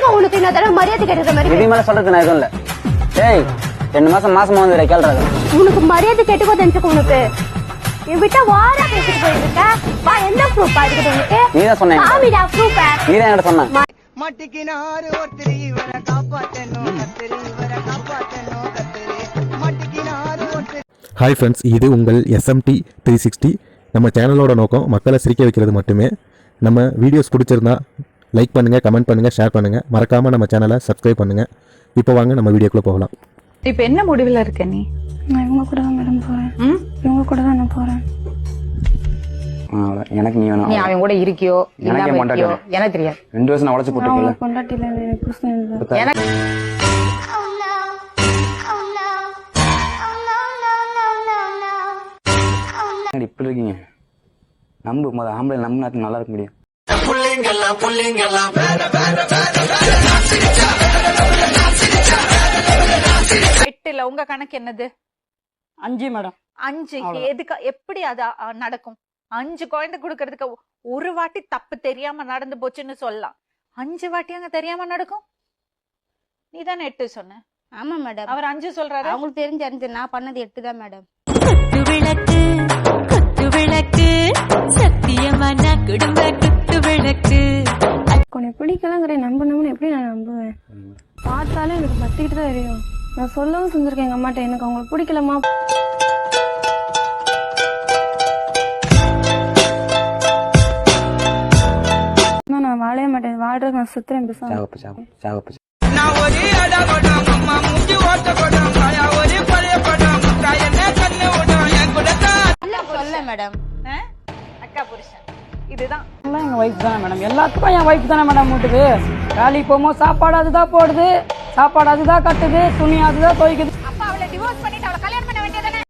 எப்படிங்க உனக்கு இன்னொரு தடவை மரியாதை கேட்கற மாதிரி இது மேல சொல்றது நான் எதுவும் இல்ல. ஏய் 2 மாசமா வந்து கேள்றாங்க. உனக்கு மரியாதை கேட்டுக்கோ தெரிஞ்சுக்க உனக்கு. என் விட்டா வாரா பேசிட்டு போயிருக்க. வா என்ன ப்ரூஃப் இருக்குது உனக்கு? நீதான் சொன்னேன். சாமிடா ப்ரூஃப். நீதான் என்கிட்ட சொன்ன. மட்டிக்கினாரு ஒருத்தர் இவரை காப்பாத்தணும் கத்திரி இவரை காப்பாத்தணும் கத்திரி மட்டிக்கினாரு ஒருத்தர். ஹாய் ஃப்ரெண்ட்ஸ், இது உங்கள் SMT 360. நம்ம சேனலோட நோக்கம் மக்களை சிரிக்க வைக்கிறது மட்டுமே. நம்ம வீடியோஸ் பிடிச்சிருந்தா லைக் பண்ணுங்கள், கமெண்ட் பண்ணுங்கள், ஷேர் பண்ணுங்கள். மறக்காமல் நம்ம சேனலை சப்ஸ்கிரைப் பண்ணுங்கள். இப்போ வாங்க நம்ம வீடியோக்குள்ளே போகலாம். இப்போ என்ன முடிவில் இருக்க நீ? நான் இவங்க கூட தான் மேடம் போகிறேன். இவங்க கூட தான் நான் போகிறேன். எனக்கு நீ வேணும். நீ அவன் கூட இருக்கியோ இல்லாம இருக்கியோ எனக்கு தெரியாது. 2 வருஷம் நான் உழைச்சு போட்டுக்கல. கொண்டாட்டில எனக்கு புருஷன் இல்லை. எனக்கு இப்படி இருக்கீங்க. நம்பு முதல்ல ஆம்பளை நம்பினா நல்லா இருக்க முடியும். எட்டுல உங்க கணக்கு என்னது? 5 மேடம். 5 எதுக்கு எப்படி அது நடக்கும்? 5 குழந்தை குடுக்கறதுக்கு ஒரு வாட்டி தப்பு தெரியாம நடந்து போச்சுன்னு சொல்லலாம். 5 வாட்டி அங்க தெரியாம நடக்கும்? நீ தானே 8 சொன்ன. ஆமா மேடம். அவர் 5 சொல்றாரு. அவங்களுக்கு தெரிஞ்சு 5, நான் பண்ணது 8 தான் மேடம். குத்து விளக்கு சத்தியமான குடும்ப குத்து விளக்கு. உனக்கு பிடிக்கலங்கிற நம்பணும்னு எப்படி நான் நம்புவேன்? பார்த்தாலே எனக்கு பத்திக்கிட்டு தான் தெரியும். நான் சொல்லவும் செஞ்சிருக்கேன் எங்க அம்மாட்ட, எனக்கு அவங்களுக்கு பிடிக்கலமா. நான் வாழவே மாட்டேன். வாழ்றது நான் சுத்துறேன். நான் ஒரு அடபடம் அம்மா மூஞ்சி ஓட்ட படம் காயா ஒரு பழைய படம் காயனே கண்ணு ஓடும் என் கூட சொல்ல மேடம். அக்கா புருஷன் இதுதான். எங்க வைஃப் தானே மேடம். எல்லாத்துக்கும் என் வைஃப் தானே மேடம் வீட்டுக்கு. வேலைக்கு போகும்போது சாப்பாடு அதுதான் போடுது, சாப்பாடு அதுதான் கட்டுது, துணி அதுதான் துவைக்குது. அப்ப அவளை டிவோர்ஸ் பண்ணிட்டு அவளை கல்யாணம் பண்ண வேண்டியதானே?